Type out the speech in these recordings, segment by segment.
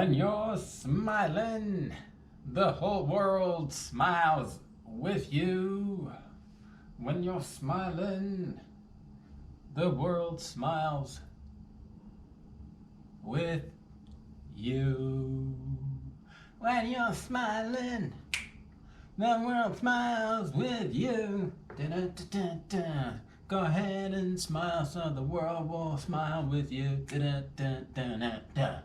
When you're smiling, the whole world smiles with you. When you're smiling, the world smiles with you. When you're smiling, the world smiles with you. Da-da-da-da-da. Go ahead and smile so the world will smile with you. Da-da-da-da-da-da.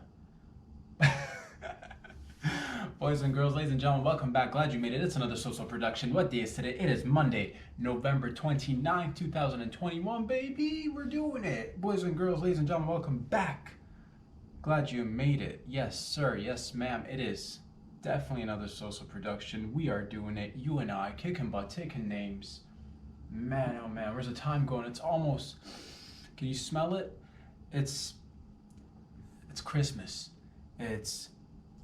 Boys and girls, ladies and gentlemen, welcome back. Glad you made it. It's another social production. What day is today? It is Monday, November 29th, 2021, baby. We're doing it. Boys and girls, ladies and gentlemen, welcome back. Glad you made it. Yes, sir. Yes, ma'am. It is definitely another social production. We are doing it. You and I, kicking butt, taking names. Man, oh man, where's the time going? It's almost, can you smell it? It's Christmas. It's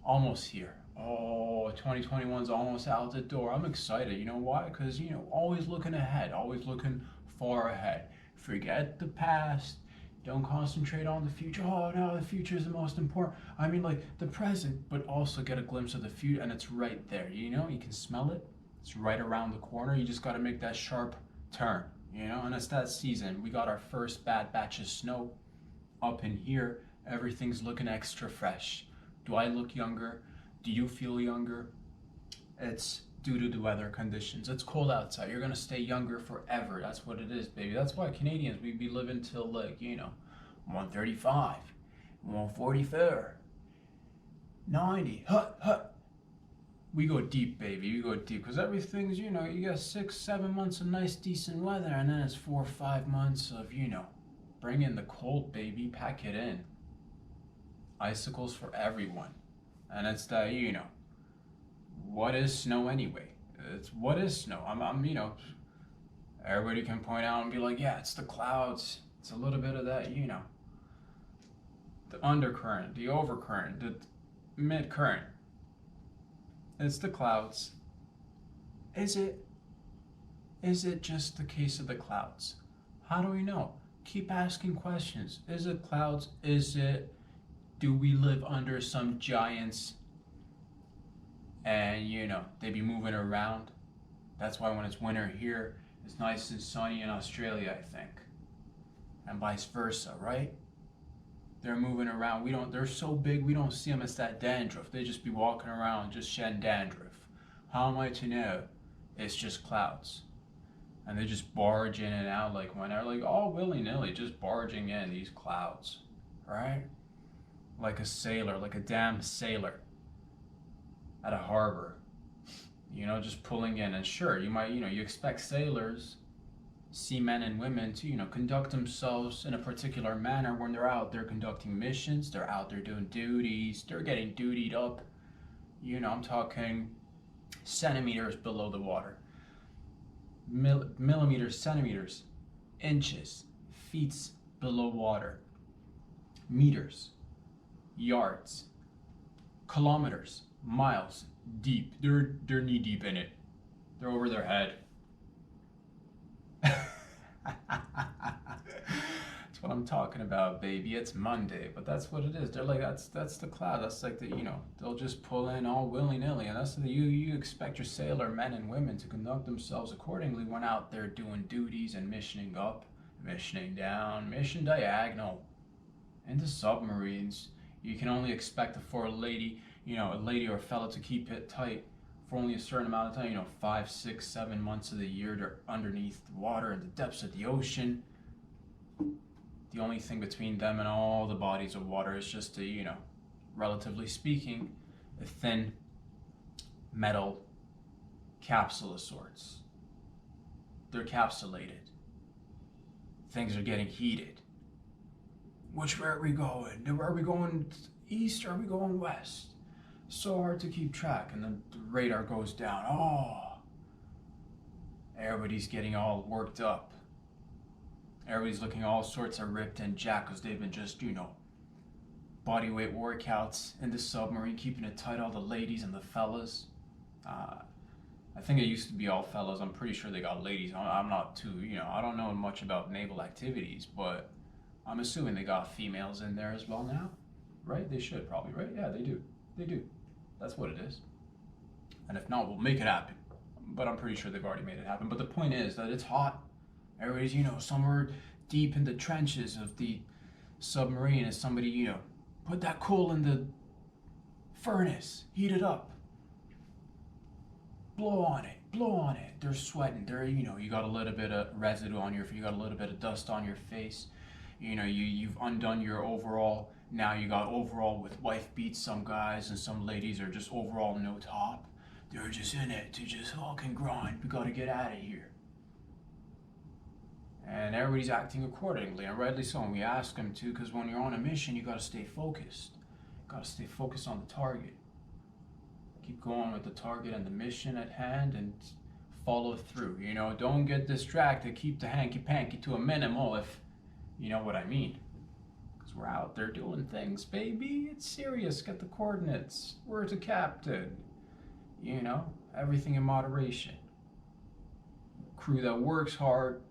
almost here. Oh, 2021's almost out the door. I'm excited. You know why? Because, always looking ahead, always looking far ahead. Forget the past. Don't concentrate on the future. Oh, no, the future is the most important. I mean, like the present, but also get a glimpse of the future, and it's right there. You can smell it. It's right around the corner. You just got to make that sharp turn, and it's that season. We got our first bad batch of snow up in here. Everything's looking extra fresh. Do I look younger? Do you feel younger? It's due to the weather conditions. It's cold outside. You're gonna stay younger forever. That's what it is, baby. That's why Canadians, we be living till 135, 144, 90. Hut. We go deep, baby. We go deep because everything's, you got 6-7 months of nice, decent weather, and then it's 4 or 5 months of, bring in the cold, baby. Pack it in. Icicles for everyone. And it's that, what is snow anyway? It's what is snow? Everybody can point out and be like, yeah, it's the clouds. It's a little bit of that, the undercurrent, the overcurrent, the mid-current. It's the clouds. Is it just the case of the clouds? How do we know? Keep asking questions. Is it clouds? Do we live under some giants and, they be moving around? That's why when it's winter here, it's nice and sunny in Australia, I think. And vice versa, right? They're moving around. They're so big, we don't see them as that dandruff. They just be walking around just shedding dandruff. How am I to know? It's just clouds. And they just barge in and out all willy-nilly, just barging in these clouds, right? Like a sailor, like a damn sailor at a harbor, just pulling in. And sure, you might, you expect sailors, seamen and women to, conduct themselves in a particular manner when they're out there conducting missions, they're out there doing duties, they're getting dutied up. I'm talking centimeters below the water, millimeters, centimeters, inches, feet below water, meters, yards, kilometers, miles deep. They're knee deep in it. They're over their head. That's what I'm talking about, baby. It's Monday, but that's what it is. They're like, that's the cloud. That's like they'll just pull in all willy-nilly, and that's you expect your sailor men and women to conduct themselves accordingly when out there doing duties and missioning up, missioning down, mission diagonal into submarines. You can only expect for a lady or a fella to keep it tight for only a certain amount of time, 5, 6, 7 months of the year. They're underneath the water in the depths of the ocean. The only thing between them and all the bodies of water is just relatively speaking, a thin metal capsule of sorts. They're capsulated. Things are getting heated. Which way are we going? Are we going east or are we going west? So hard to keep track, and then the radar goes down. Oh, everybody's getting all worked up. Everybody's looking all sorts of ripped and jacked because they've been just, body weight workouts in the submarine, keeping it tight, all the ladies and the fellas. I think it used to be all fellas. I'm pretty sure they got ladies. I'm not too, I don't know much about naval activities, but I'm assuming they got females in there as well now, right? They should probably, right? Yeah, they do. They do. That's what it is. And if not, we'll make it happen. But I'm pretty sure they've already made it happen. But the point is that it's hot. Everybody's, somewhere deep in the trenches of the submarine, and somebody, put that coal in the furnace, heat it up, blow on it. They're sweating. You got a little bit of residue on your face. You got a little bit of dust on your face. You've undone your overall. Now you got overall with wife beats. Some guys and some ladies are just overall no top. They're just in it to just fucking grind. We gotta get out of here. And everybody's acting accordingly, and rightly so. And we ask them to, because when you're on a mission, you gotta stay focused. You gotta stay focused on the target. Keep going with the target and the mission at hand, and follow through. Don't get distracted. Keep the hanky-panky to a minimum, if you know what I mean. Because we're out there doing things, baby. It's serious. Get the coordinates. Where's the captain? Everything in moderation. Crew that works hard,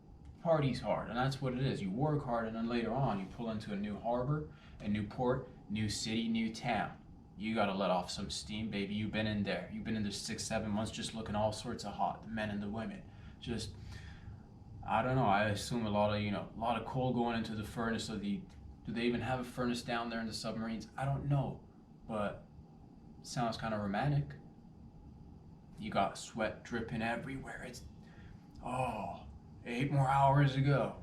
parties hard, and that's what it is. You work hard, and then later on, you pull into a new harbor, a new port, new city, new town. You gotta let off some steam, baby. You've been in there. You've been in there 6-7 months, just looking all sorts of hot. The men and the women. Just, I don't know. I assume a lot of coal going into the furnace of the. Do they even have a furnace down there in the submarines? I don't know, but it sounds kind of romantic. You got sweat dripping everywhere. It's 8 more hours to go.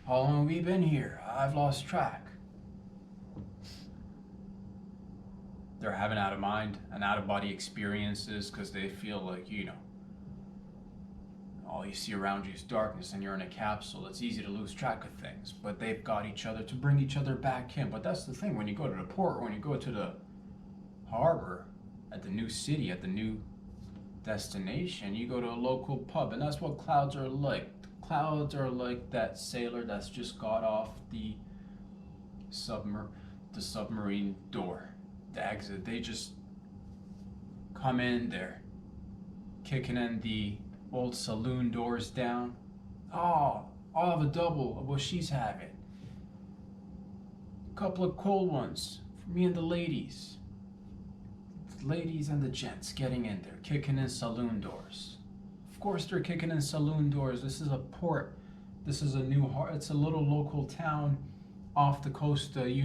How long have we been here? I've lost track. They're having out of mind and out of body experiences because they feel like, all you see around you is darkness and you're in a capsule. It's easy to lose track of things, but they've got each other to bring each other back in. But that's the thing, when you go to the port, or when you go to the harbor, at the new city, at the new destination, you go to a local pub, and that's what clouds are like. Clouds are like that sailor that's just got off the submarine door, the exit. They just come in there, kicking in the old saloon doors down. I'll have a double of what she's having. A couple of cold ones for me and the ladies. The ladies and the gents getting in there, kicking in saloon doors. Of course they're kicking in saloon doors. This is a port. This is it's a little local town off the coast, That's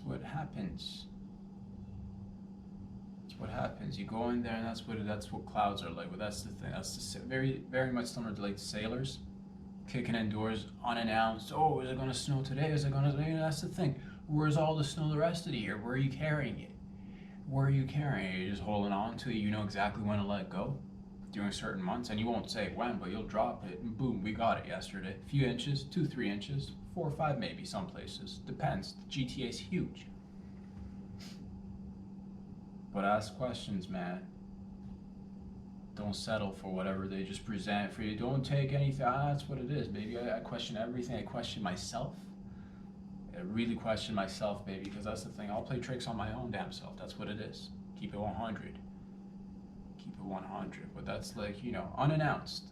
what happens. That's what happens. You go in there, and that's what clouds are like. But that's the thing. That's very, very much similar to like sailors kicking in doors unannounced. Oh, is it going to snow today? Is it going to? That's the thing. Where's all the snow the rest of the year? Where are you carrying it? Where are you carrying it? You're just holding on to it. You know exactly when to let go during certain months, and you won't say when, but you'll drop it, and boom, we got it yesterday. A few inches, 2-3 inches, 4 or 5 maybe some places. Depends. The GTA is huge. But ask questions, man. Don't settle for whatever they just present for you. Don't take anything. That's what it is, baby. I question everything. I question myself. I really question myself, baby, because that's the thing. I'll play tricks on my own damn self. That's what it is. Keep it 100. Keep it 100. But that's like, unannounced.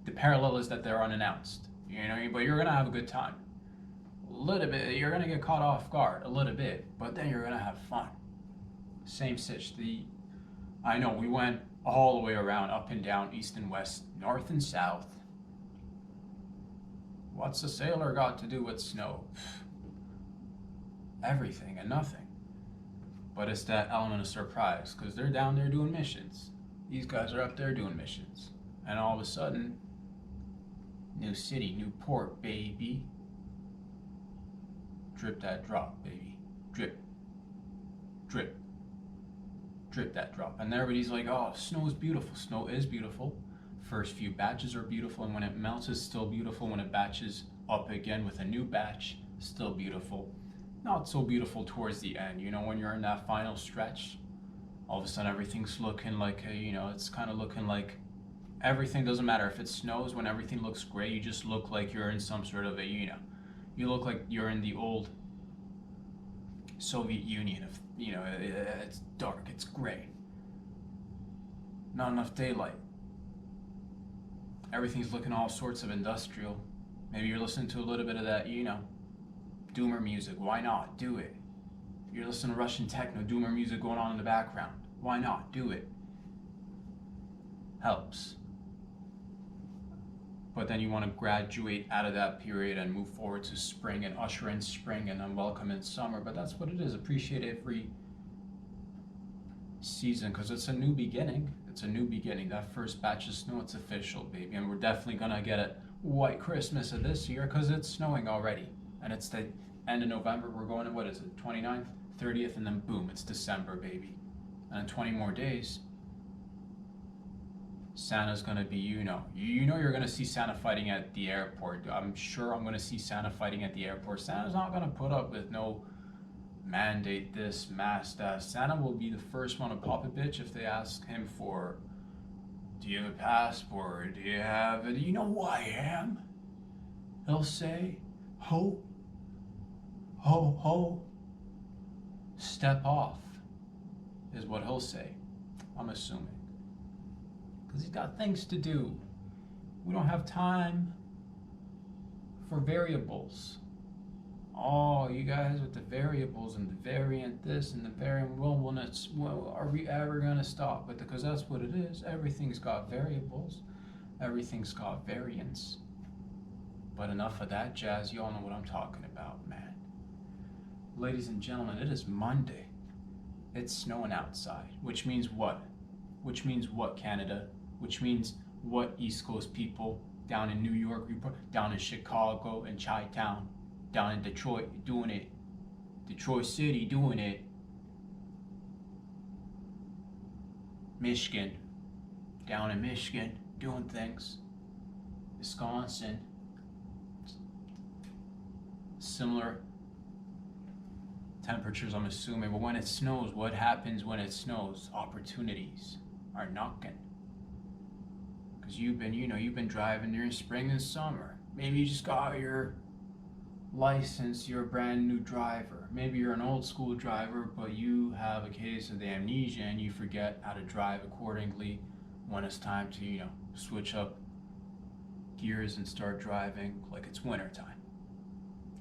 The parallel is that they're unannounced. But you're going to have a good time. A little bit. You're going to get caught off guard a little bit, but then you're going to have fun. Same sitch. I know, we went all the way around, up and down, east and west, north and south. What's a sailor got to do with snow? Everything and nothing. But it's that element of surprise, because they're down there doing missions. These guys are up there doing missions. And all of a sudden, new city, new port, baby. Drip that drop, baby. Drip. Drip. Drip that drop. And everybody's like, oh, snow is beautiful. Snow is beautiful. First few batches are beautiful, and when it melts, it's still beautiful. When it batches up again with a new batch, still beautiful. Not so beautiful towards the end. When you're in that final stretch, all of a sudden everything's looking like it's kind of looking like everything doesn't matter if it snows. When everything looks gray, you just look like you're in some sort of you look like you're in the old Soviet Union of, it's dark, it's gray. Not enough daylight. Everything's looking all sorts of industrial. Maybe you're listening to a little bit of that, Doomer music. Why not? Do it. You're listening to Russian techno, Doomer music going on in the background. Why not? Do it. Helps. But then you want to graduate out of that period and move forward to spring and usher in spring and then welcome in summer. But that's what it is. Appreciate every season because it's a new beginning. It's a new beginning. That first batch of snow, it's official, baby. And we're definitely going to get a white Christmas of this year because it's snowing already. And it's the end of November. We're going to, what is it, 29th, 30th, and then boom, it's December, baby. And in 20 more days, Santa's gonna be, you know you're gonna see Santa fighting at the airport. I'm sure I'm gonna see Santa fighting at the airport. Santa's not gonna put up with no mandate this, mask that. Santa will be the first one to pop a bitch if they ask him for, do you have a passport? Do you have it? You know who I am? He'll say, ho, ho, ho, step off, is what he'll say. I'm assuming. Because he's got things to do. We don't have time for variables. Oh, you guys with the variables and the variant this and the variant, well, are we ever going to stop with it? Because that's what it is. Everything's got variables. Everything's got variants. But enough of that jazz. You all know what I'm talking about, man. Ladies and gentlemen, it is Monday. It's snowing outside. Which means what? Which means what, Canada? Which means what, East Coast people down in New York, down in Chicago and Chi-Town, down in Detroit, doing it. Detroit City, doing it. Michigan, down in Michigan, doing things. Wisconsin, similar temperatures, I'm assuming. But when it snows, what happens when it snows? Opportunities are knocking. Because you've been driving during spring and summer. Maybe you just got your license, you're a brand new driver. Maybe you're an old school driver, but you have a case of the amnesia and you forget how to drive accordingly when it's time to, switch up gears and start driving like it's wintertime.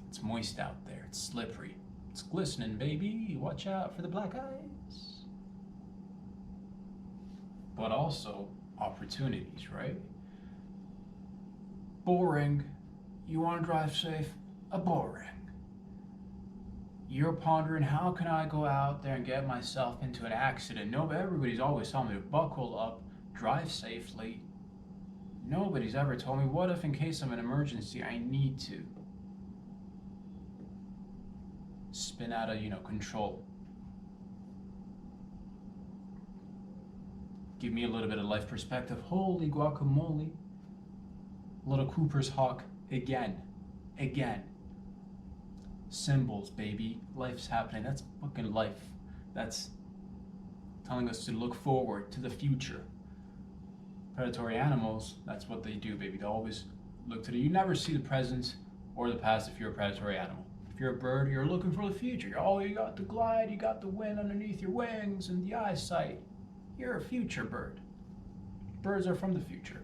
It's moist out there, it's slippery, it's glistening, baby. Watch out for the black eyes. But also opportunities, right? Boring. You want to drive safe? Boring. You're pondering, how can I go out there and get myself into an accident? No, but everybody's always telling me to buckle up, drive safely. Nobody's ever told me, what if in case of an emergency I need to spin out of, control? Give me a little bit of life perspective. Holy guacamole. Little Cooper's Hawk again. Symbols, baby. Life's happening. That's fucking life. That's telling us to look forward to the future. Predatory animals, that's what they do, baby. They always look to you never see the present or the past if you're a predatory animal. If you're a bird, you're looking for the future. You got the glide, you got the wind underneath your wings and the eyesight. You're a future bird. Birds are from the future.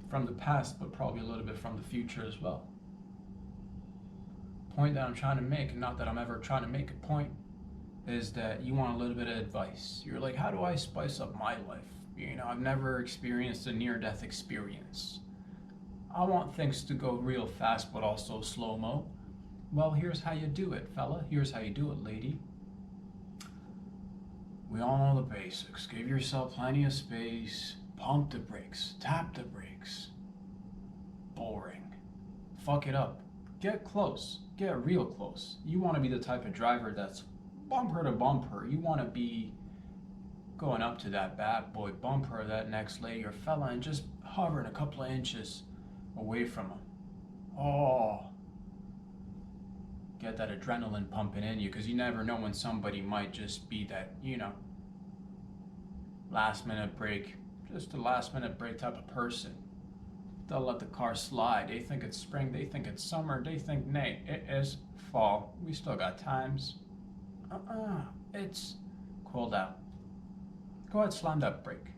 From the past, but probably a little bit from the future as well. Point that I'm trying to make, and not that I'm ever trying to make a point, is that you want a little bit of advice. You're like, how do I spice up my life? I've never experienced a near-death experience. I want things to go real fast, but also slow-mo. Well, here's how you do it, fella. Here's how you do it, lady. We all know the basics. Give yourself plenty of space. Pump the brakes. Tap the brakes. Boring. Fuck it up. Get close. Get real close. You want to be the type of driver that's bumper to bumper. You want to be going up to that bad boy bumper, that next lady or fella, and just hovering a couple of inches away from them. Oh. Get that adrenaline pumping in you, because you never know when somebody might just be that, last minute break, just a last minute break type of person. They'll let the car slide. They think it's spring, they think it's summer, they think, nay, it is fall. We still got times. It's cold out. Go ahead, slam that brake.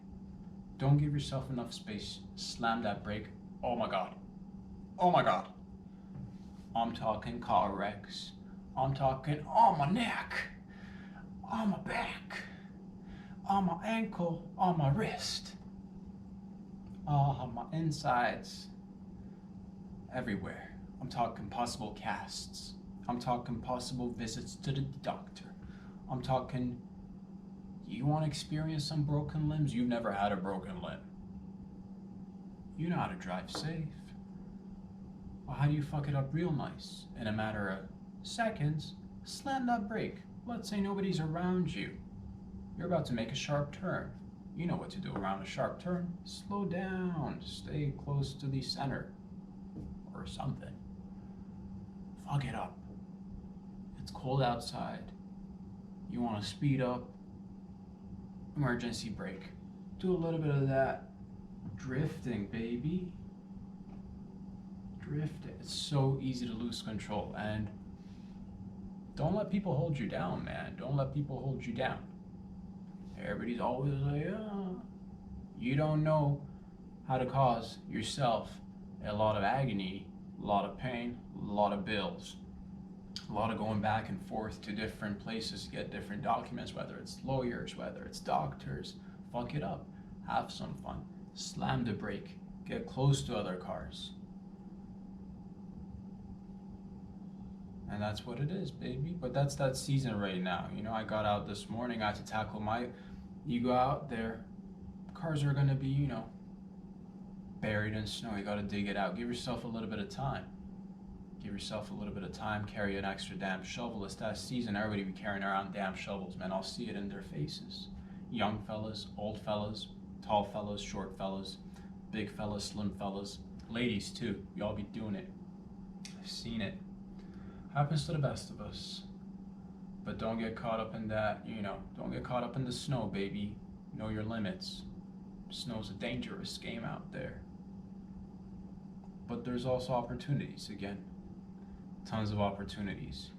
Don't give yourself enough space. Slam that brake. Oh my God. Oh my God. I'm talking car wrecks. I'm talking on my neck, on my back, on my ankle, on my wrist, on my insides, everywhere. I'm talking possible casts. I'm talking possible visits to the doctor. I'm talking, you want to experience some broken limbs? You've never had a broken limb. You know how to drive safe. Well, how do you fuck it up real nice? In a matter of seconds, slam that brake. Let's say nobody's around you. You're about to make a sharp turn. You know what to do around a sharp turn. Slow down. Stay close to the center. Or something. Fuck it up. It's cold outside. You want to speed up. Emergency brake. Do a little bit of that. Drifting, baby. Drifting. It's so easy to lose control. And don't let people hold you down, man. Don't let people hold you down. Everybody's always like, oh. You don't know how to cause yourself a lot of agony, a lot of pain, a lot of bills, a lot of going back and forth to different places to get different documents, whether it's lawyers, whether it's doctors. Fuck it up. Have some fun. Slam the brake. Get close to other cars. And that's what it is, baby. But that's that season right now. You know, I got out this morning. I had to tackle you go out there, cars are gonna be, you know, buried in snow. You gotta dig it out. Give yourself a little bit of time. Give yourself a little bit of time. Carry an extra damn shovel. It's that season. Everybody be carrying around damn shovels, man. I'll see it in their faces. Young fellas, old fellas, tall fellas, short fellas, big fellas, slim fellas, ladies too. Y'all be doing it. I've seen it. Happens to the best of us. But don't get caught up in that, you know, don't get caught up in the snow, baby. Know your limits. Snow's a dangerous game out there. But there's also opportunities, again. Tons of opportunities.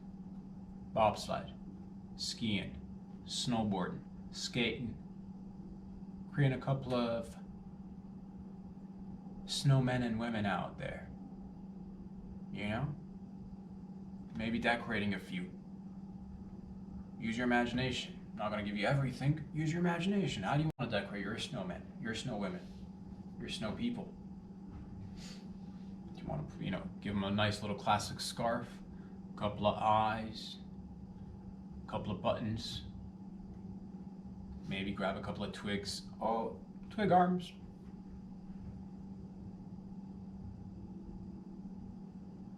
Bobsled, skiing, snowboarding, skating, creating a couple of snowmen and women out there. You know? Maybe decorating a few. Use your imagination. I'm not going to give you everything. Use your imagination. How do you want to decorate your snowmen, your snow women, your snow people? Do you want to, you know, give them a nice little classic scarf, a couple of eyes, a couple of buttons, maybe grab a couple of twigs. Oh, twig arms.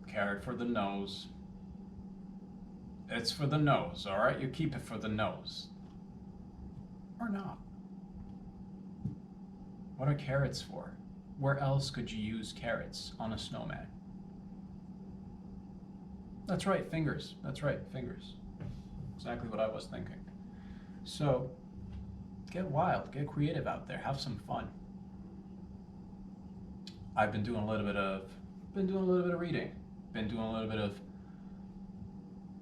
Carrot for the nose. It's for the nose, all right? You keep it for the nose. Or not. What are carrots for? Where else could you use carrots on a snowman? That's right, fingers. That's right, fingers. Exactly what I was thinking. So, get wild, get creative out there, have some fun. I've been doing a little bit of reading. Been doing a little bit of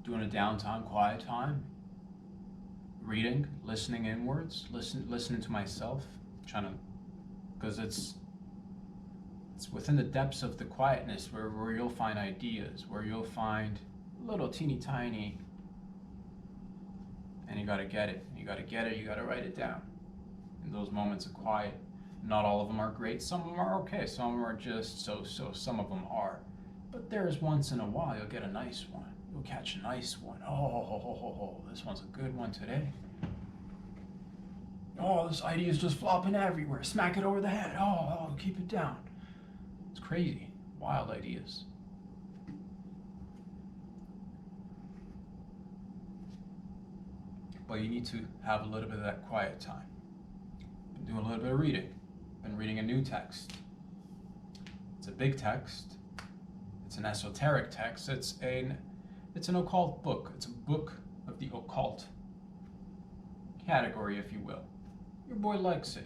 doing a downtime, quiet time, reading, listening inwards, listening to myself, trying to, because it's within the depths of the quietness where you'll find ideas, where you'll find little teeny tiny, and you gotta get it, you gotta write it down. In those moments of quiet, not all of them are great, some of them are okay, some of them are just so, some of them are. But there's once in a while you'll get a nice one. You'll catch a nice one. Oh, this one's a good one today. Oh, this idea is just flopping everywhere. Smack it over the head. Oh, keep it down. It's crazy. Wild ideas. But you need to have a little bit of that quiet time. Been doing a little bit of reading. Been reading a new text. It's a big text. It's an esoteric text. It's an occult book. It's a book of the occult category, if you will. Your boy likes it.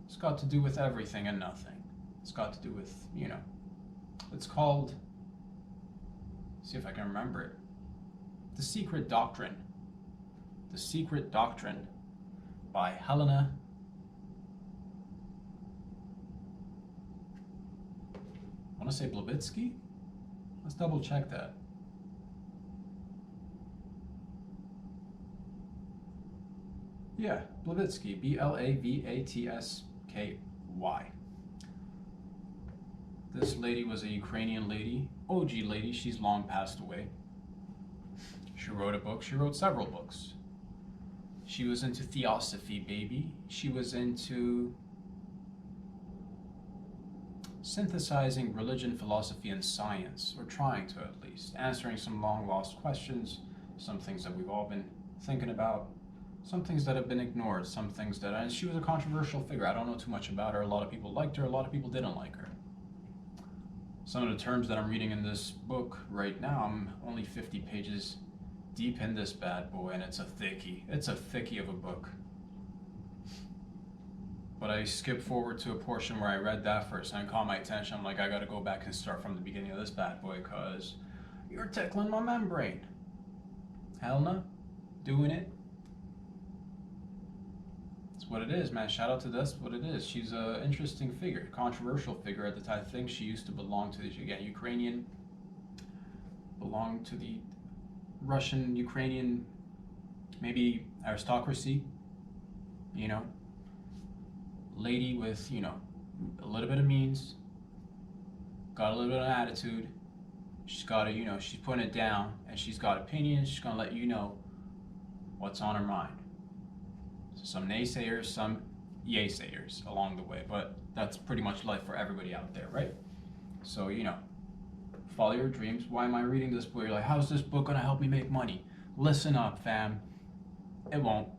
It's got to do with everything and nothing. It's got to do with, you know, it's called, see if I can remember it, The Secret Doctrine. The Secret Doctrine by Helena I want to say Blavatsky? Let's double check that. Yeah, Blavatsky, Blavatsky. This lady was a Ukrainian lady, OG lady. She's long passed away. She wrote a book. She wrote several books. She was into theosophy, baby. She was into synthesizing religion, philosophy, and science, or trying to at least, answering some long-lost questions, some things that we've all been thinking about, some things that have been ignored, some things that, and she was a controversial figure. I don't know too much about her. A lot of people liked her, a lot of people didn't like her. Some of the terms that I'm reading in this book right now, I'm only 50 pages deep in this bad boy, and it's a thickie. It's a thickie of a book. But I skipped forward to a portion where I read that first, and it caught my attention. I'm like, I gotta go back and start from the beginning of this bad boy, because you're tickling my membrane. Hell no. Doing it. It's what it is, man. Shout out to this, what it is. She's an interesting figure, controversial figure at the time. I think she used to belong to the, again, Ukrainian, belonged to the Russian, Ukrainian, maybe aristocracy, you know, lady with, you know, a little bit of means, got a little bit of attitude. She's got to, you know, she's putting it down, and she's got opinions. She's gonna let you know what's on her mind. So some naysayers, some yay-sayers along the way, but that's pretty much life for everybody out there, right? So, you know, follow your dreams. Why am I reading this book? You're like, how's this book gonna help me make money? Listen up, fam. It won't.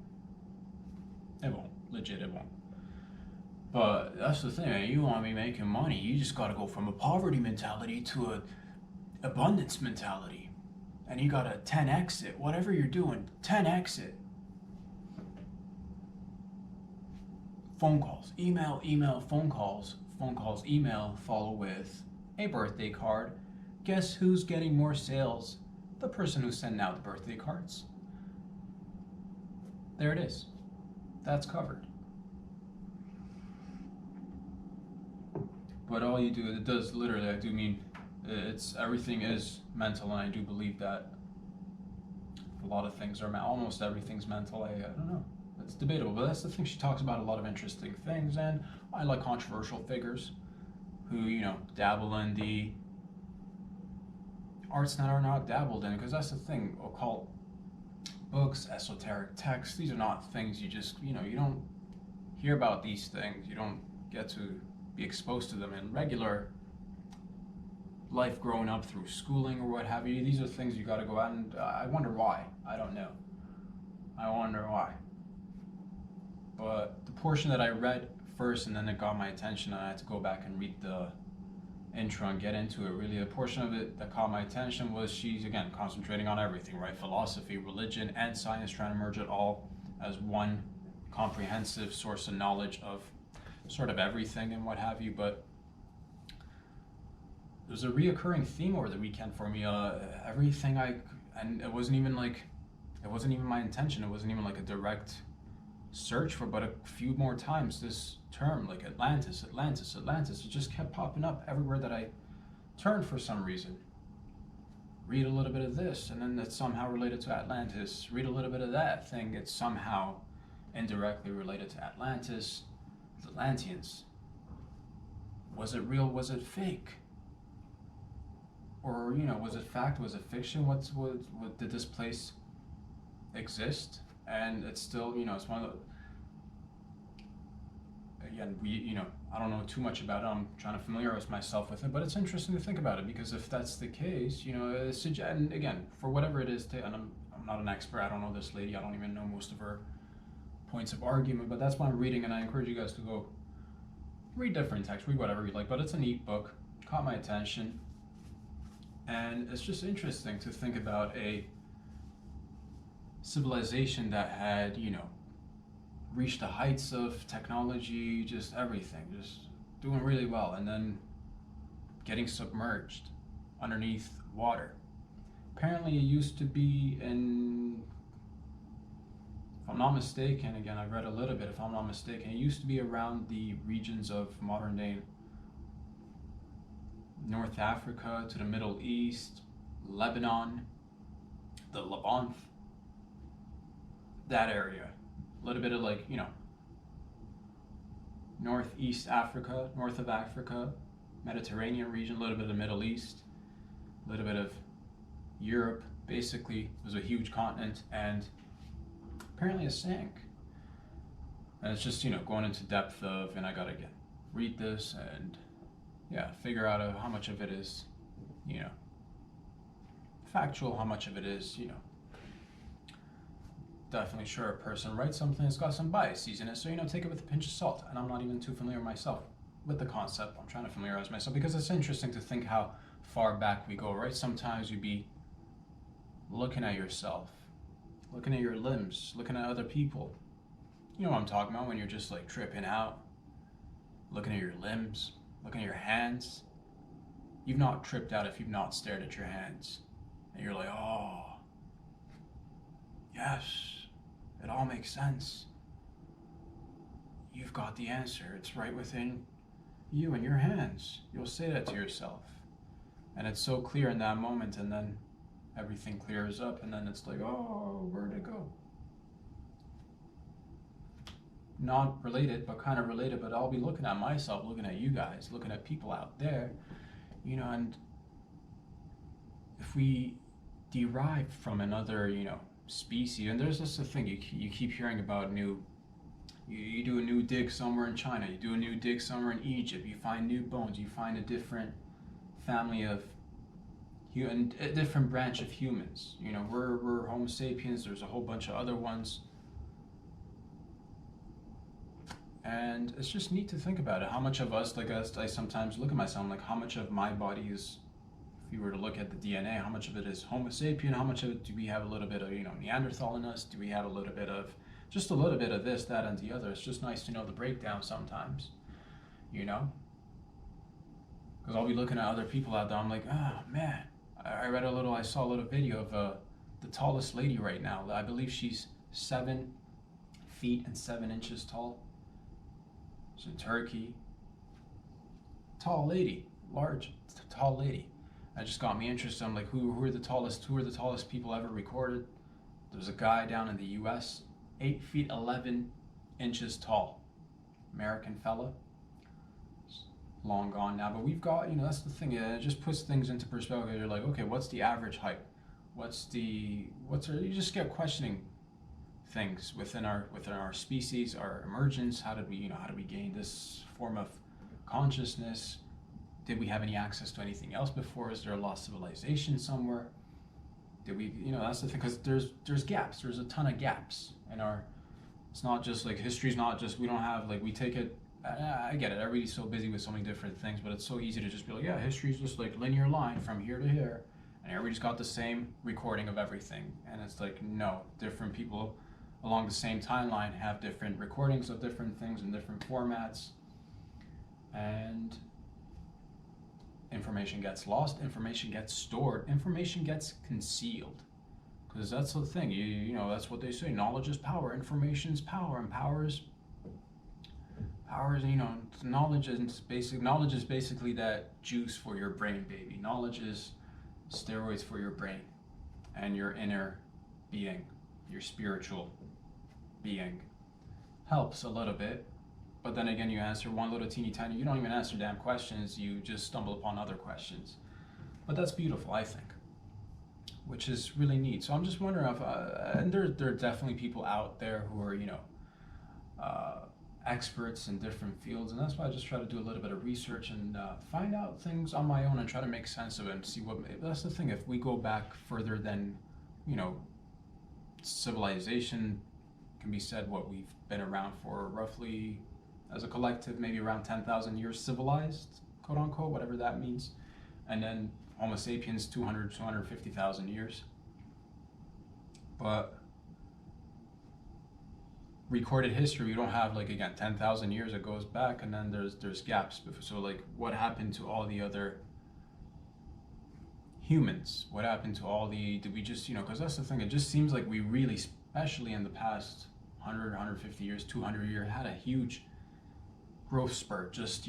It won't. Legit, it won't. But that's the thing, man. You want to be making money, you just gotta go from a poverty mentality to a abundance mentality. And you gotta 10x it. Whatever you're doing, 10x it. Phone calls, email, phone calls, email, follow with a birthday card. Guess who's getting more sales? The person who's sending out the birthday cards. There it is. That's covered. But all you do, it does literally, I do mean, it's, everything is mental, and I do believe that a lot of things are, almost everything's mental. I don't know. It's debatable, but that's the thing. She talks about a lot of interesting things, and I like controversial figures who, you know, dabble in the arts that are not dabbled in, because that's the thing. Occult books, esoteric texts, these are not things you just, you know, you don't hear about these things. You don't get to be exposed to them in regular life growing up through schooling or what have you. These are things you got to go out and I wonder why. I don't know. I wonder why. But the portion that I read first, and then it got my attention, and I had to go back and read the intro and get into it. Really, the portion of it that caught my attention was she's, again, concentrating on everything, right? Philosophy, religion, and science, trying to merge it all as one comprehensive source of knowledge of sort of everything and what have you. But there's a reoccurring theme over the weekend for me. Everything and it wasn't even my intention. It wasn't even like a direct search for, but a few more times this term, like Atlantis, it just kept popping up everywhere that I turned for some reason. Read a little bit of this, and then it's somehow related to Atlantis. Read a little bit of that thing, it's somehow indirectly related to Atlantis, the Atlanteans. Was it real? Was it fake? Or, you know, was it fact? Was it fiction? What did this place exist? And it's still, you know, it's one of the, again, I don't know too much about it. I'm trying to familiarize myself with it, but it's interesting to think about it, because if that's the case, you know, and again, for whatever it is, and I'm not an expert, I don't know this lady, I don't even know most of her points of argument, but that's what I'm reading, and I encourage you guys to go read different texts, read whatever you like, but it's a neat book, caught my attention, and it's just interesting to think about a civilization that had, you know, reached the heights of technology, just everything, just doing really well, and then getting submerged underneath water. Apparently it used to be in, if I'm not mistaken, again, I've read a little bit, if I'm not mistaken, it used to be around the regions of modern day North Africa to the Middle East, Lebanon, the Levant, that area. A little bit of like, Northeast Africa, north of Africa, Mediterranean region, a little bit of the Middle East, a little bit of Europe. Basically, it was a huge continent, and apparently it sank. And it's just, going into depth of, and I gotta read this and figure out how much of it is, factual, how much of it is, definitely sure a person writes something that's got some biases in it, so take it with a pinch of salt. And I'm not even too familiar myself with the concept. I'm trying to familiarize myself because it's interesting to think how far back we go, right? Sometimes you'd be looking at yourself, looking at your limbs, looking at other people. You know what I'm talking about when you're just like tripping out, looking at your limbs, looking at your hands. You've not tripped out if you've not stared at your hands. And you're like, oh, yes, it all makes sense. You've got the answer. It's right within you and your hands. You'll say that to yourself. And it's so clear in that moment, and then everything clears up, and then it's like, oh, where'd it go? Not related, but kind of related, but I'll be looking at myself, looking at you guys, looking at people out there, and if we derive from another, species, and there's just a thing, you keep hearing about you do a new dig somewhere in China, you do a new dig somewhere in Egypt, you find new bones, you find a different family of a different branch of humans. We're Homo sapiens, there's a whole bunch of other ones. And it's just neat to think about it. How much of us, like I sometimes look at myself, like how much of my body is, if you were to look at the DNA, how much of it is Homo sapien, how much of it do we have a little bit of, Neanderthal in us? Do we have a little bit of, just a little bit of this, that, and the other? It's just nice to know the breakdown sometimes, Because I'll be looking at other people out there, I'm like, oh man, I saw a little video of the tallest lady right now. I believe she's 7 feet and 7 inches tall. She's in Turkey. Tall lady, tall lady. That just got me interested. I'm like, who are the tallest people ever recorded? There's a guy down in the US, 8 feet 11 inches tall. American fella. Long gone now, but we've got, that's the thing, it just puts things into perspective. You're like, okay, what's the average height? You just get questioning things within our species, our emergence. How did we gain this form of consciousness? Did we have any access to anything else before? Is there a lost civilization somewhere? Did we, that's the thing, because there's gaps. There's a ton of gaps in our, it's not just like, history's not just, we don't have, like, we take it, I get it, everybody's so busy with so many different things, but it's so easy to just be like, yeah, history's just like linear line from here to here, and everybody's got the same recording of everything. And it's like, no, different people along the same timeline have different recordings of different things in different formats, and information gets lost, information gets stored, information gets concealed. Because that's the thing, that's what they say, knowledge is power, information is power, and power is, knowledge is basically that juice for your brain, baby. Knowledge is steroids for your brain and your inner being, your spiritual being. Helps a little bit, but then again, you answer one little teeny tiny, you don't even answer damn questions, you just stumble upon other questions. But that's beautiful, I think, which is really neat. So I'm just wondering if, and there are definitely people out there who are, experts in different fields, and that's why I just try to do a little bit of research and find out things on my own and try to make sense of it and see what, that's the thing, if we go back further than, civilization can be said, what we've been around for roughly, as a collective, maybe around 10,000 years civilized, quote unquote, whatever that means, and then Homo sapiens 250,000 years. But recorded history, we don't have, like, again, 10,000 years, it goes back, and then there's gaps. So, like, what happened to all the other humans? What happened to all did we just, because that's the thing, it just seems like we really, especially in the past 100, 150 years, 200 years, had a huge growth spurt, just,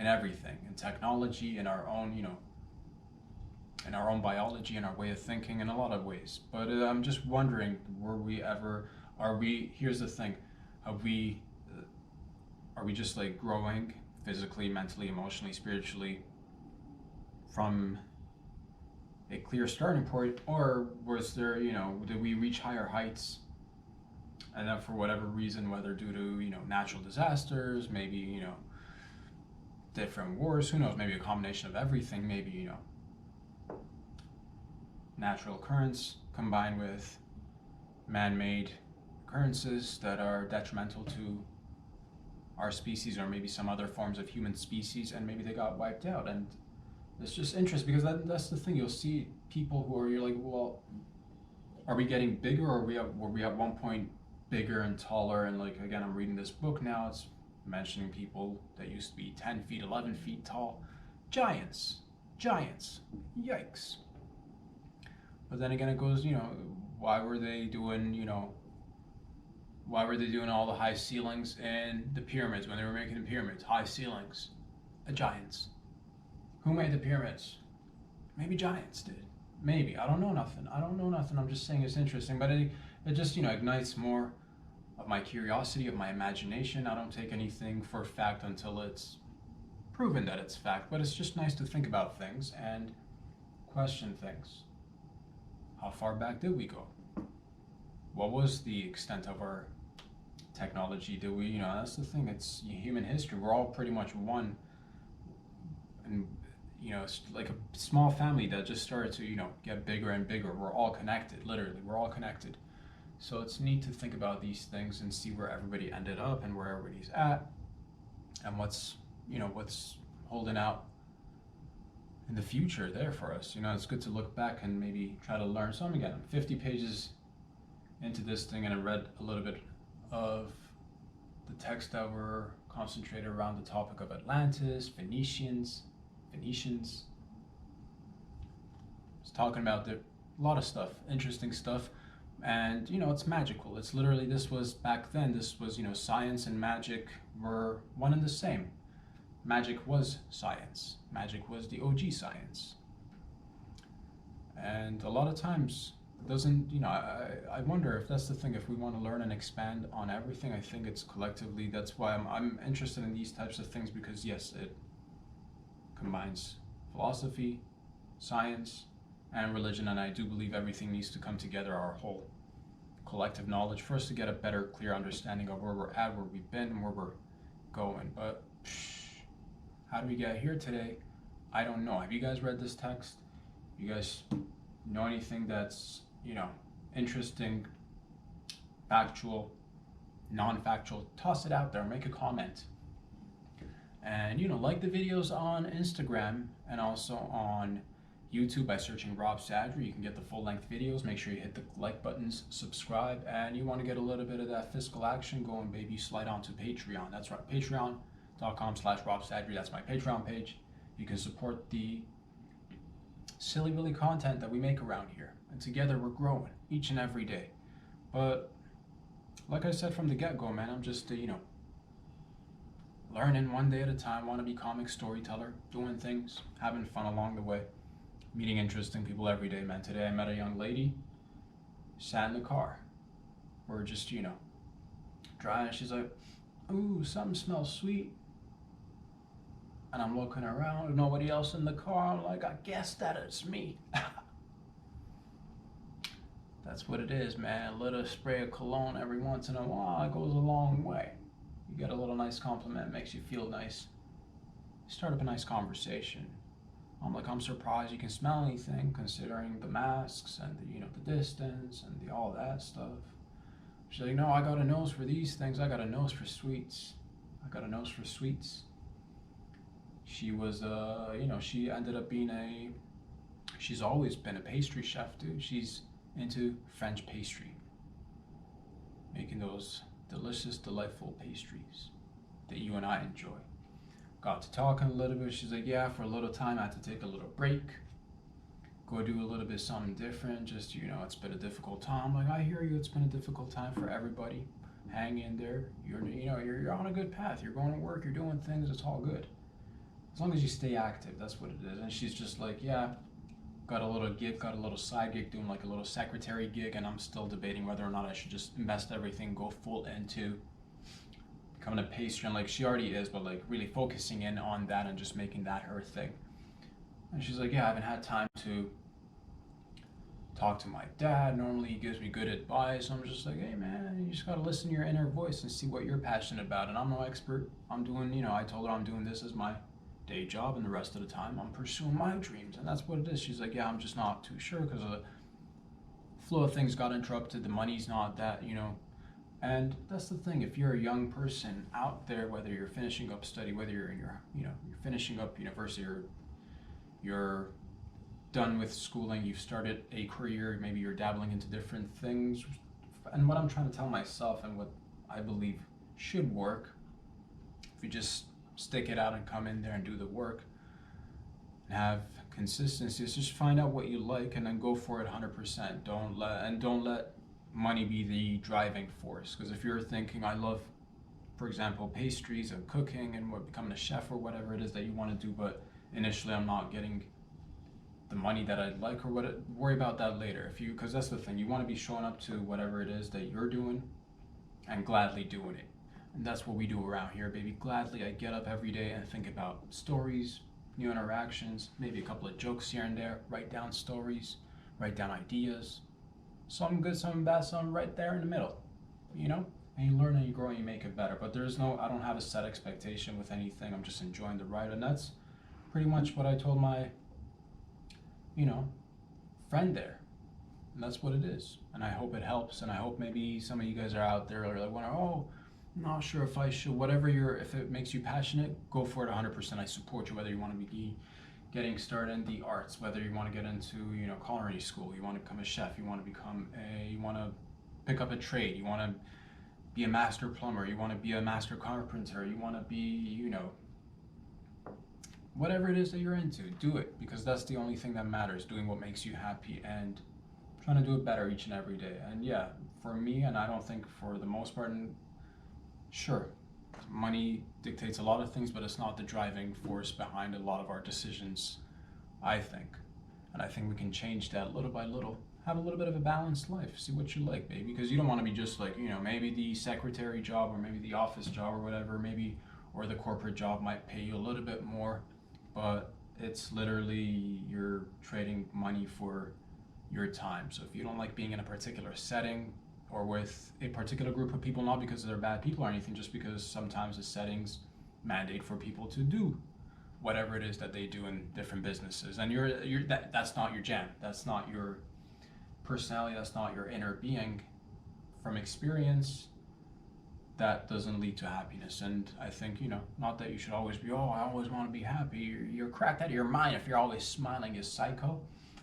in everything, in technology, in our own, in our own biology, in our way of thinking, in a lot of ways. But I'm just wondering, here's the thing, are we just like growing physically, mentally, emotionally, spiritually from a clear starting point, or was there, did we reach higher heights and then for whatever reason, whether due to, natural disasters, maybe, different wars, who knows, maybe a combination of everything, maybe, natural occurrence combined with man-made occurrences that are detrimental to our species, or maybe some other forms of human species, and maybe they got wiped out. And it's just interesting because that's the thing. You'll see people who are, you're like, well, are we getting bigger, or were we at one point bigger and taller? And like, again, I'm reading this book now, it's mentioning people that used to be 10 feet, 11 feet tall, giants, yikes. But then again, it goes, why were they doing all the high ceilings in the pyramids when they were making the pyramids? High ceilings, giants. Who made the pyramids? Maybe giants did. Maybe. I don't know nothing. I'm just saying it's interesting, but it just, ignites more of my curiosity, of my imagination. I don't take anything for fact until it's proven that it's fact, but it's just nice to think about things and question things. How far back did we go? What was the extent of our technology? Did we, that's the thing, it's human history. We're all pretty much one. And, it's like a small family that just started to, get bigger and bigger. We're all connected, literally. We're all connected. So it's neat to think about these things and see where everybody ended up and where everybody's at and what's holding out in the future there for us. It's good to look back and maybe try to learn something again. I'm 50 pages into this thing, and I read a little bit of the text that were concentrated around the topic of Atlantis, Phoenicians. It's talking about a lot of stuff, interesting stuff, and it's magical. It's literally, this was back then, this was, science and magic were one and the same. Magic was science. Magic was the OG science. And a lot of times it doesn't, I wonder if that's the thing, if we want to learn and expand on everything. I think it's collectively, that's why I'm interested in these types of things, because yes, it combines philosophy, science, and religion, and I do believe everything needs to come together, our whole collective knowledge, for us to get a better, clear understanding of where we're at, where we've been, and where we're going. But how do we get here today? I don't know. Have you guys read this text? You guys know anything that's, interesting, factual, non-factual? Toss it out there, make a comment. And, like the videos on Instagram and also on YouTube by searching Rob Sadri. You can get the full-length videos. Make sure you hit the like buttons, subscribe, and you want to get a little bit of that fiscal action going, baby, slide on to Patreon. That's right, patreon.com/Rob Sadri. That's my Patreon page. You can support the silly willy content that we make around here, and together we're growing each and every day. But like I said from the get-go, man, I'm just learning one day at a time. Want to be comic storyteller, doing things, having fun along the way, meeting interesting people every day, man. Today I met a young lady, sat in the car, we're just driving. She's like, ooh, something smells sweet. And I'm looking around, nobody else in the car. I'm like, I guess that it's me. That's what it is, man. A little spray of cologne every once in a while, it goes a long way. You get a little nice compliment, makes you feel nice. Start up a nice conversation. I'm like, I'm surprised you can smell anything, considering the masks and the distance and all that stuff. She's like, no, I got a nose for these things. I got a nose for sweets. She was, she ended up being she's always been a pastry chef, dude. She's into French pastry, making those delicious, delightful pastries that you and I enjoy. Got to talking a little bit. She's like, yeah, for a little time I had to take a little break, go do a little bit something different. Just, it's been a difficult time. I'm like, I hear you. It's been a difficult time for everybody. Hang in there. You're on a good path. You're going to work. You're doing things. It's all good. as long as you stay active, that's what it is. And she's just like, yeah, got a little gig, got a little side gig doing like a little secretary gig, and I'm still debating whether or not I should just invest everything, go full into becoming a pastry. And like she already is, but like really focusing in on that and just making that her thing. And she's like, yeah, I haven't had time to talk to my dad. Normally he gives me good advice. I'm just like, hey man, you just gotta listen to your inner voice and see what you're passionate about. And I'm no expert. I'm doing, I told her I'm doing this as my day job, and the rest of the time I'm pursuing my dreams. And that's what it is. She's like, yeah, I'm just not too sure because the flow of things got interrupted. The money's not that, And that's the thing. If you're a young person out there, whether you're finishing up study, whether you're in you're finishing up university, or you're done with schooling, you've started a career, maybe you're dabbling into different things. And what I'm trying to tell myself and what I believe should work, if you just stick it out and come in there and do the work and have consistency, is just find out what you like and then go for it 100%. Don't let money be the driving force. Because if you're thinking, I love, for example, pastries and cooking and becoming a chef or whatever it is that you want to do, but initially I'm not getting the money that I'd like, or worry about that later. Because that's the thing, you want to be showing up to whatever it is that you're doing and gladly doing it. And that's what we do around here, baby. Gladly, I get up every day and think about stories, new interactions, maybe a couple of jokes here and there, write down stories, write down ideas, some good, some bad, some right there in the middle, And you learn and you grow and you make it better. But I don't have a set expectation with anything. I'm just enjoying the ride. And that's pretty much what I told my, friend there. And that's what it is. And I hope it helps. And I hope maybe some of you guys are out there are like, I'm not sure if I should, if it makes you passionate, go for it 100%. I support you, whether you want to be getting started in the arts, whether you want to get into, culinary school, you want to become a chef, you want to pick up a trade, you want to be a master plumber, you want to be a master carpenter, you want to be, whatever it is that you're into, do it, because that's the only thing that matters, doing what makes you happy and trying to do it better each and every day. And yeah, for me, and I don't think for the most part, sure, money dictates a lot of things, but it's not the driving force behind a lot of our decisions, I think. And I think we can change that little by little. Have a little bit of a balanced life. See what you like, baby. Because you don't want to be just like, maybe the secretary job or maybe the office job or whatever, or the corporate job might pay you a little bit more, but it's literally you're trading money for your time. So if you don't like being in a particular setting, or with a particular group of people, not because they're bad people or anything, just because sometimes the settings mandate for people to do whatever it is that they do in different businesses, and that's not your jam, that's not your personality, that's not your inner being. From experience, that doesn't lead to happiness. And I think, not that you should always be, I always want to be happy. You're cracked out of your mind if you're always smiling, is psycho.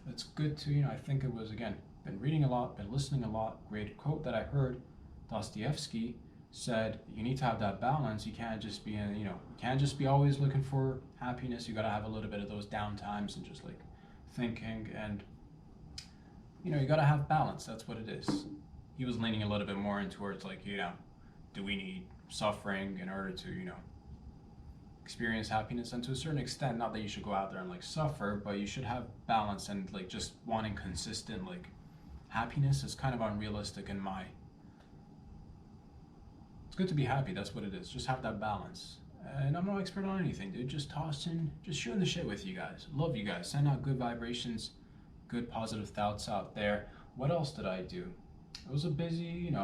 It's good to, I think it was, again, been reading a lot, been listening a lot. Great quote that I heard. Dostoevsky said, you need to have that balance. You can't just be always looking for happiness. You got to have a little bit of those down times and just like thinking, and you got to have balance. That's what it is. He was leaning a little bit more in towards like, do we need suffering in order to, experience happiness? And to a certain extent, not that you should go out there and like suffer, but you should have balance. And like just wanting consistent like happiness is kind of unrealistic in my. It's good to be happy, that's what it is. Just have that balance. And I'm no expert on anything, dude. Just tossing, just shooting the shit with you guys. Love you guys. Send out good vibrations, good positive thoughts out there. What else did I do? It was a busy,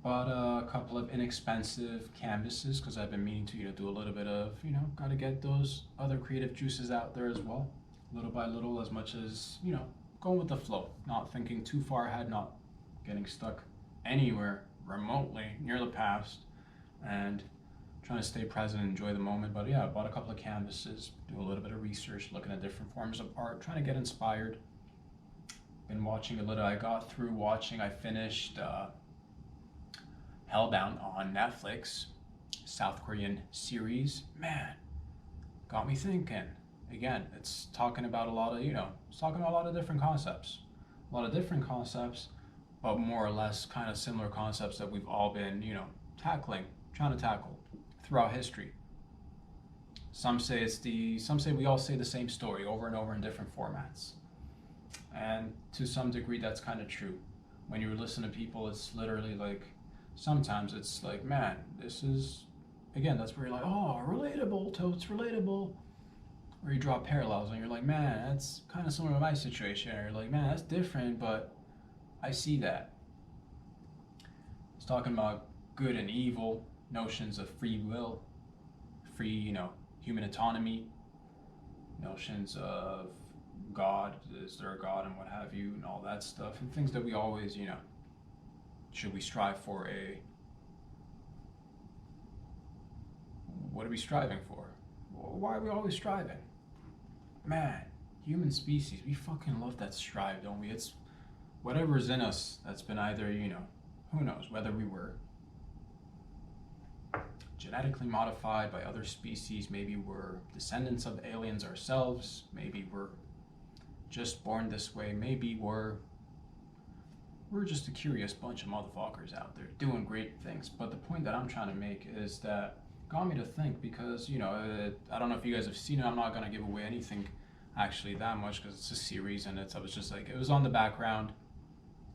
bought a couple of inexpensive canvases because I've been meaning to, do a little bit of, got to get those other creative juices out there as well. Little by little, as much as, going with the flow, not thinking too far ahead, not getting stuck anywhere remotely near the past, and trying to stay present and enjoy the moment. But yeah, I bought a couple of canvases, do a little bit of research, looking at different forms of art, trying to get inspired. Been watching a little. I finished Hellbound on Netflix, South Korean series. Man, got me thinking. Again, it's talking about a lot of, different concepts. But more or less kind of similar concepts that we've all been, trying to tackle throughout history. Some say we all say the same story over and over in different formats. And to some degree, that's kind of true. When you listen to people, it's literally like, sometimes it's like, man, this is, again, that's where you're like, oh, relatable, totes, relatable. Or you draw parallels and you're like, man, that's kind of similar to my situation. Or you're like, man, that's different, but I see that. It's talking about good and evil, notions of free will, free, human autonomy, notions of God, is there a God and what have you, and all that stuff, and things that we always, should we strive for what are we striving for? Why are we always striving? Man, human species, we fucking love that strive, don't we? It's whatever's in us that's been either, who knows, whether we were genetically modified by other species, maybe we're descendants of aliens ourselves, maybe we're just born this way, maybe we're just a curious bunch of motherfuckers out there doing great things. But the point that I'm trying to make is that got me to think, because I don't know if you guys have seen it. I'm not going to give away anything actually that much because it's a series, and I was just like, it was on in the background.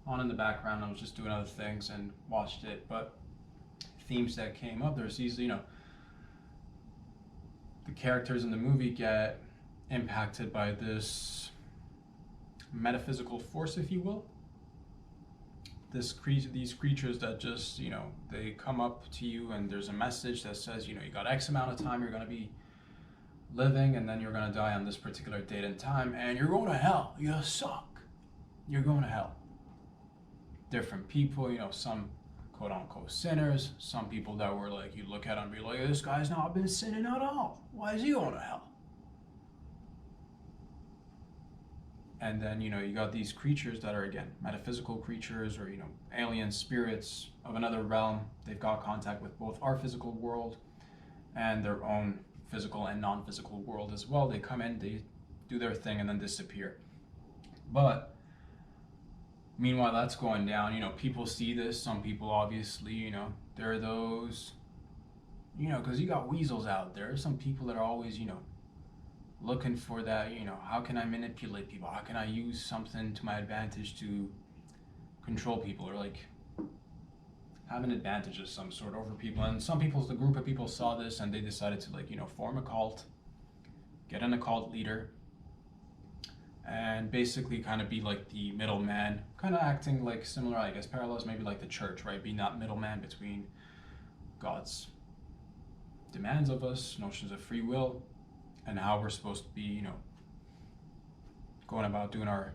I was just doing other things and watched it, but themes that came up, there's these, the characters in the movie get impacted by this metaphysical force, if you will. These creatures that just, they come up to you and there's a message that says, you got X amount of time you're going to be living, and then you're going to die on this particular date and time, and you're going to hell. You suck. You're going to hell. Different people, some quote unquote sinners, some people that were like, you look at them and be like, this guy's not been sinning at all. Why is he going to hell? And then, you got these creatures that are, again, metaphysical creatures, or, alien spirits of another realm. They've got contact with both our physical world and their own physical and non-physical world as well. They come in, they do their thing, and then disappear. But meanwhile, that's going down. People see this. Some people, obviously, there are those, because you got weasels out there. Some people that are always, looking for that, how can I manipulate people? How can I use something to my advantage to control people, or like have an advantage of some sort over people? And the group of people saw this and they decided to form a cult, get an occult leader, and basically kind of be like the middleman, kind of acting like similar, I guess, parallels maybe like the church, right? Being that middleman between God's demands of us, notions of free will, and how we're supposed to be, going about doing our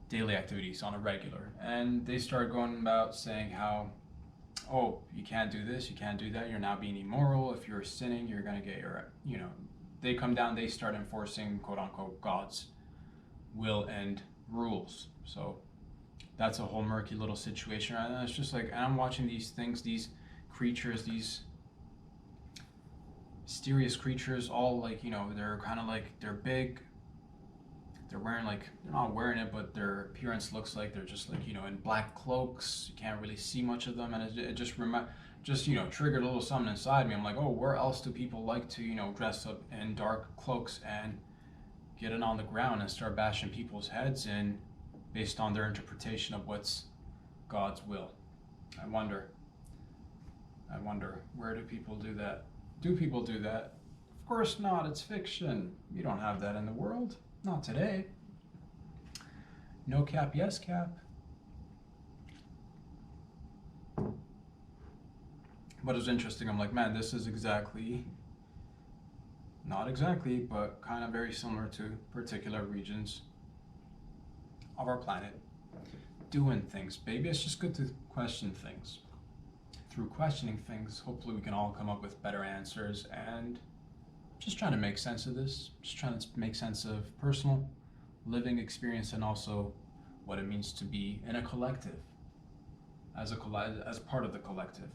daily activities on a regular. And they start going about saying how, oh, you can't do this, you can't do that, you're now being immoral. If you're sinning, you're going to get your, they come down, they start enforcing, quote unquote, God's will and rules. So that's a whole murky little situation. And it's just like, and I'm watching these things, these creatures, these mysterious creatures, all like, they're kind of like, they're big, they're wearing like, they're not wearing it, but their appearance looks like they're just like, in black cloaks. You can't really see much of them, and it just triggered a little something inside me. I'm like, oh, where else do people like to, dress up in dark cloaks and get it on the ground and start bashing people's heads in based on their interpretation of what's God's will? I wonder, where do people do that? Do people do that? Of course not, it's fiction. You don't have that in the world. Not today. No cap, yes cap. But it was interesting. I'm like, man, this is not exactly, but kind of very similar to particular regions of our planet doing things. Baby, it's just good to question things. Through questioning things, hopefully we can all come up with better answers, and just trying to make sense of this, just trying to make sense of personal living experience, and also what it means to be in a collective, as part of the collective.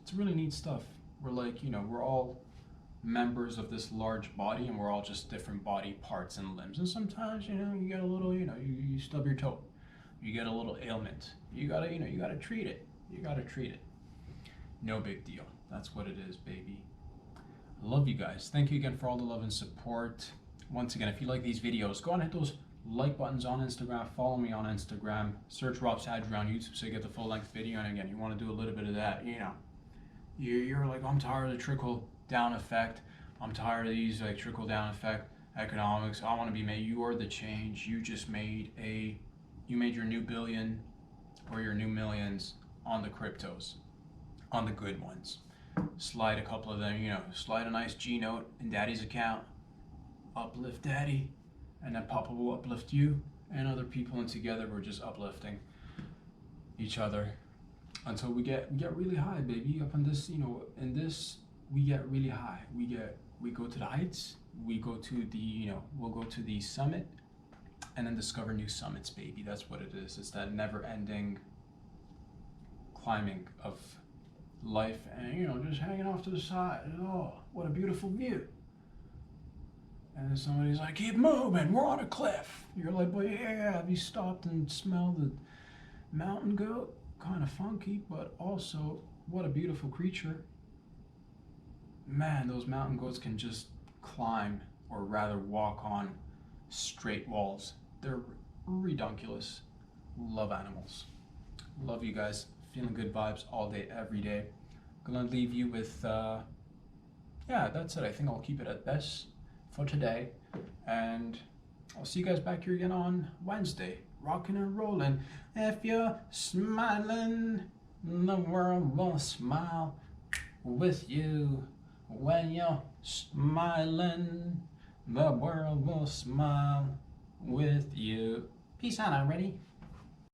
It's really neat stuff. We're like, we're all members of this large body, and we're all just different body parts and limbs. And sometimes, you get a little, you stub your toe, you get a little ailment. You gotta treat it. No big deal. That's what it is, baby. Love you guys. Thank you again for all the love and support. Once again, if you like these videos, go on and hit those like buttons on Instagram. Follow me on Instagram. Search Rob Sadri on YouTube so you get the full-length video. And again, you want to do a little bit of that, you know. You're like, I'm tired of the trickle-down effect. I'm tired of these like trickle-down effect economics. I want to be made. You are the change. You just made your new billion or your new millions on the cryptos, on the good ones. Slide a couple of them, you know, slide a nice G note in daddy's account, uplift daddy, and then Papa will uplift you and other people, and together we're just uplifting each other until we get really high, baby. Up in this, you know, in this we get really high. We go to the heights, we go to the, you know, we'll go to the summit and then discover new summits, baby. That's what it is. It's that never-ending climbing of life, and you know, just hanging off to the side. Oh, what a beautiful view. And then somebody's like, keep moving, we're on a cliff. You're like, well, yeah, have you stopped and smelled the mountain goat? Kind of funky, but also what a beautiful creature. Man, those mountain goats can just climb, or rather walk on straight walls. They're redunculous. Love animals. Love you guys. Feeling good vibes all day, every day. Gonna leave you with, yeah, that's it. I think I'll keep it at this for today. And I'll see you guys back here again on Wednesday. Rocking and rolling. If you're smiling, the world will smile with you. When you're smiling, the world will smile with you. Peace out already.